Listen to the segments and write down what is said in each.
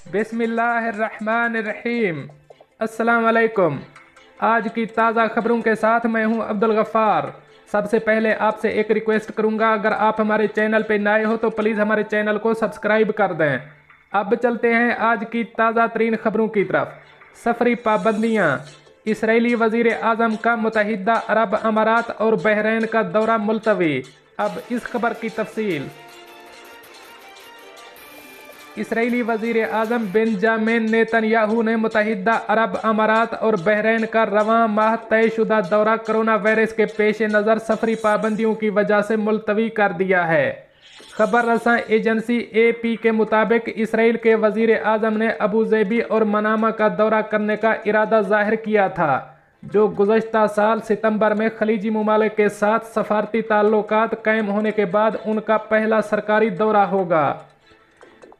बिस्मिल्लाहिर्रहमानिर्रहीम। अस्सलाम वालेकुम। आज की ताज़ा खबरों के साथ मैं हूं अब्दुल गफ़ार। सबसे पहले आपसे एक रिक्वेस्ट करूंगा, अगर आप हमारे चैनल पे नए हो तो प्लीज़ हमारे चैनल को सब्सक्राइब कर दें। अब चलते हैं आज की ताज़ा तरीन खबरों की तरफ। सफरी पाबंदियाँ। इसराइली वज़ीर आज़म का मुत्तहिदा अरब अमारात और बहरीन का दौरा मुलतवी। अब इस खबर की तफसील। इसराइली वज़ीर आज़म बेंजामिन नेतन्याहू ने मुत्तहिदा अरब अमारात और बहरीन का रवां माह तयशुदा दौरा कोरोना वायरस के पेश नज़र सफरी पाबंदियों की वजह से मुलतवी कर दिया है। खबर रसां एजेंसी AP के मुताबिक इसराइल के वज़ीर आज़म ने अबू ज़ेबी और मनामा का दौरा करने का इरादा ज़ाहिर किया था, जो गुज़श्ता साल सितंबर में खलीजी ममालिक के साथ सफारती ताल्लुकात कायम होने के बाद उनका पहला सरकारी दौरा होगा।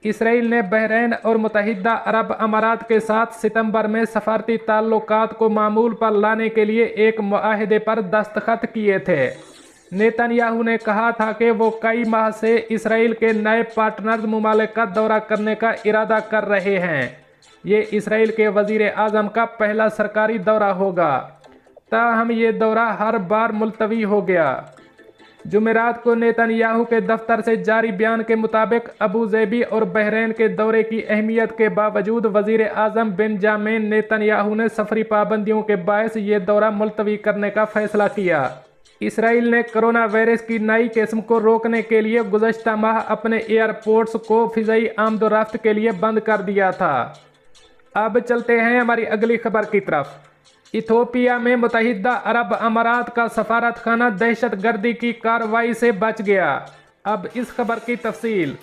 इसराइल ने बहरीन और मुत्तहिदा अरब अमारात के साथ सितंबर में सफारती ताल्लुकात को मामूल पर लाने के लिए एक मुआहदे पर दस्तखत किए थे। नेतन्याहू ने कहा था कि वो कई माह से इसराइल के नए पार्टनर्स ममालिक का दौरा करने का इरादा कर रहे हैं। ये इसराइल के वज़ीर आज़म का पहला सरकारी दौरा होगा, ताहम ये दौरा हर बार मुलतवी हो गया। जुमेरात को नेतन्याहू के दफ्तर से जारी बयान के मुताबिक अबू ज़ेबी और बहरीन के दौरे की अहमियत के बावजूद वज़ीर आज़म बेंजामिन नेतन्याहू ने सफरी पाबंदियों के बायस ये दौरा मुलतवी करने का फैसला किया। इसराइल ने कोरोना वायरस की नई किस्म को रोकने के लिए गुज़श्ता माह अपने एयरपोर्ट्स को फ़िज़ाई आमदोरफ्त के लिए बंद कर दिया था। अब चलते हैं हमारी अगली खबर की तरफ। इथोपिया में मुत्तहिदा अरब अमारात का सफारत खाना दहशत गर्दी की कार्रवाई से बच गया। अब इस खबर की तफसील।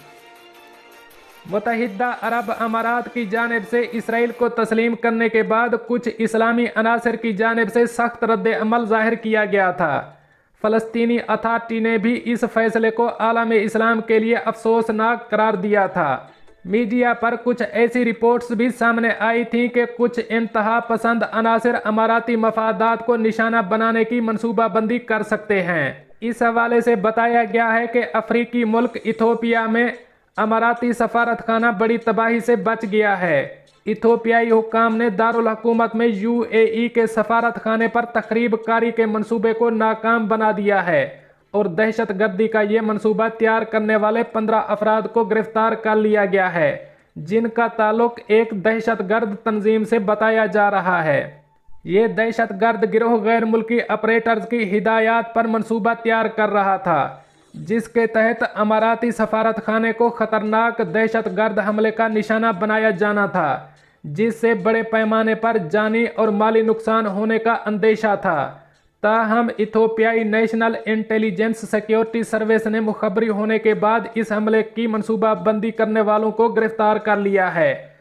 मुत्तहिदा अरब अमारात की जानिब से इसराइल को तस्लीम करने के बाद कुछ इस्लामी अनासर की जानिब से सख्त रद्द अमल जाहिर किया गया था। फ़लस्तीनी अथॉरिटी ने भी इस फैसले को आलम इस्लाम के लिए अफसोसनाक करार दिया था। मीडिया पर कुछ ऐसी रिपोर्ट्स भी सामने आई थीं कि कुछ इंतहा पसंद अनासर अमाराती मफादात को निशाना बनाने की मनसूबाबंदी कर सकते हैं। इस हवाले से बताया गया है कि अफ्रीकी मुल्क इथोपिया में अमाराती सफारत खाना बड़ी तबाही से बच गया है। इथोपियाई हुक्काम ने दारुल हुकूमत में UAE के सफारत खाने पर तखरीब कारी के मंसूबे को नाकाम बना दिया है और दहशत गर्दी का ये मंसूबा तैयार करने वाले 15 अफराद को गिरफ्तार कर लिया गया है, जिनका ताल्लुक एक दहशत गर्द तंजीम से बताया जा रहा है। ये दहशत गर्द गिरोह गैर मुल्की ऑपरेटर्स की हिदायत पर मंसूबा तैयार कर रहा था, जिसके तहत अमाराती सफारत खाने को खतरनाक दहशत गर्द हमले का निशाना बनाया जाना था, जिससे बड़े पैमाने पर जानी और माली नुकसान होने का अंदेशा था। ताहम इथोपियाई नेशनल इंटेलिजेंस सिक्योरिटी सर्विस ने मुखबरी होने के बाद इस हमले की मनसूबाबंदी करने वालों को गिरफ्तार कर लिया है।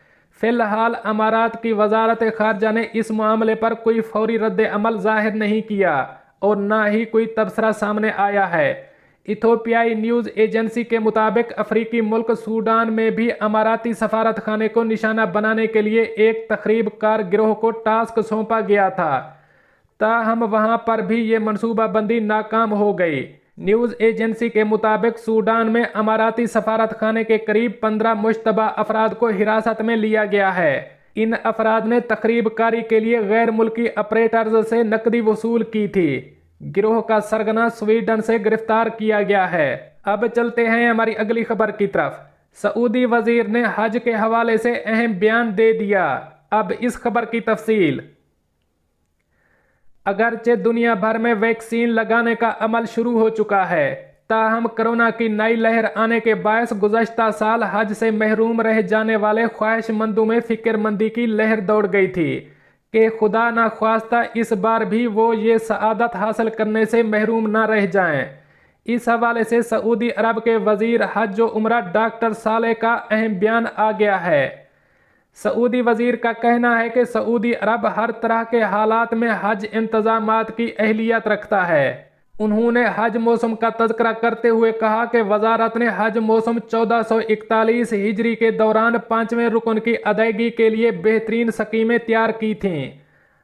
फिलहाल अमारात की वजारत खारजा ने इस मामले पर कोई फौरी रद्द अमल जाहिर नहीं किया और न ही कोई तबसरा सामने आया है। इथोपियाई न्यूज़ एजेंसी के मुताबिक अफ्रीकी मुल्क सूडान में भी अमाराती सफारत खाने को निशाना बनाने के लिए एक तखरीब कार गिरोह को टास्क सौंपा गया था, ताहम वहां पर भी ये मनसूबाबंदी नाकाम हो गई। न्यूज़ एजेंसी के मुताबिक सूडान में अमाराती सफारत खाने के करीब 15 मुश्तबा अफराद को हिरासत में लिया गया है। इन अफराद ने तखरीब कारी के लिए गैर मुल्की ऑपरेटर्स से नकदी वसूल की थी। गिरोह का सरगना स्वीडन से गिरफ्तार किया गया है। अब चलते हैं हमारी अगली खबर की तरफ। सऊदी वजीर ने हज के हवाले से अहम बयान दे दिया। अब इस खबर की तफसील। अगरचे दुनिया भर में वैक्सीन लगाने का अमल शुरू हो चुका है, ताहम कोरोना की नई लहर आने के बायस गुज़श्ता साल हज से महरूम रह जाने वाले ख्वाहिशमंदों में फिक्रमंदी की लहर दौड़ गई थी कि खुदा न ख्वास्ता इस बार भी वो ये सआदत हासिल करने से महरूम न रह जाएं। इस हवाले से सऊदी अरब के वजीर हज व उम्रा डॉक्टर सालेह का अहम बयान आ गया है। सऊदी वजीर का कहना है कि सऊदी अरब हर तरह के हालात में हज इंतजामात की अहलियत रखता है। उन्होंने हज मौसम का तज़किरा करते हुए कहा कि वजारत ने हज मौसम 1441 हिजरी के दौरान 5वें रुकन की अदायगी के लिए बेहतरीन स्कीमें तैयार की थीं।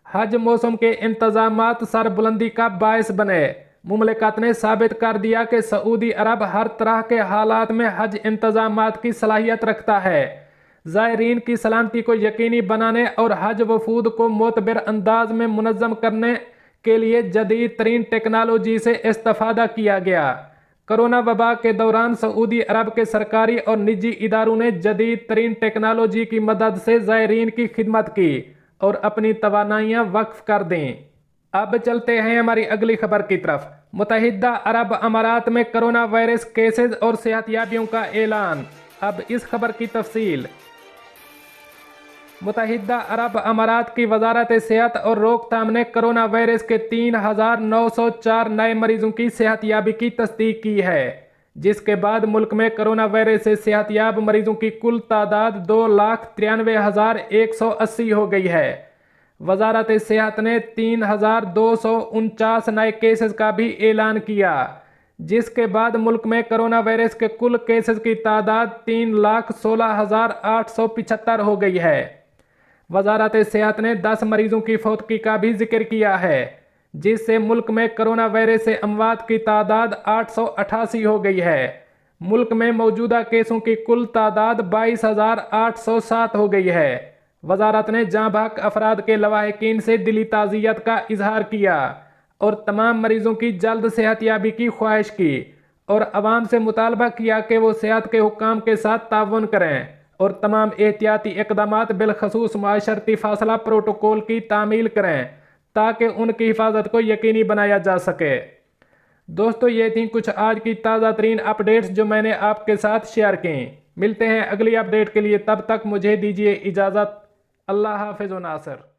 हज मौसम के इंतजामात सरबुलंदी का बायस बने। मुमलिकत ने साबित कर दिया कि सऊदी अरब हर तरह के हालात में हज इंतजामात की सलाहियत रखता है। ज़ायरीन की सलामती को यकीनी बनाने और हज वफूद को मोतबर अंदाज में मुनज़्ज़म करने के लिए जदीद तरीन टेक्नोलॉजी से इस्तेफादा किया गया। कोरोना वबा के दौरान सऊदी अरब के सरकारी और निजी इदारों ने जदीद तरीन टेक्नोलॉजी की मदद से ज़ायरीन की खिदमत की और अपनी तवानाइयाँ वक्फ कर दें। अब चलते हैं हमारी अगली खबर की तरफ। मुत्तहिदा अरब अमारात में कोरोना वायरस केसेज और सेहतयाबियों का ऐलान। अब इस खबर की तफसील। मुत्तहिदा अरब अमारात की वजारत सेहत और रोकथाम ने कोरोना वायरस के 3,904 नए मरीजों की सेहतयाबी की तस्दीक की है, जिसके बाद मुल्क में कोरोना वायरस से सेहतयाब मरीजों की कुल तादाद 2,93,180 हो गई है। वजारत सेहत ने 3,249 नए केसेस का भी ऐलान किया, जिसके बाद मुल्क में कोरोना वायरस के कुल केसेस की तादाद 3,16,875 हो गई है। वजारत सेहत ने 10 मरीजों की फौतगी का भी जिक्र किया है, जिससे मुल्क में कोरोना वायरस से अमवात की तादाद 888 हो गई है। मुल्क में मौजूदा केसों की कुल तादाद 22,807 हो गई है। वजारत ने जाँ बहक अफराद के लवाहिकीन से दिली ताज़ियत का इजहार किया और तमाम मरीजों की जल्द सेहतयाबी की ख्वाहिश की और अवाम से मुतालबा किया कि वो सेहत के हुक्काम के साथ ताउन करें और तमाम एहतियाती इक़दामात बिलखसूस माशरती फासला प्रोटोकॉल की तामील करें ताकि उनकी हिफाजत को यकीनी बनाया जा सके। दोस्तों, ये थी कुछ आज की ताज़ा तरीन अपडेट्स जो मैंने आपके साथ शेयर की। मिलते हैं अगली अपडेट के लिए, तब तक मुझे दीजिए इजाज़त। अल्लाह हाफ़िज़ व नासिर।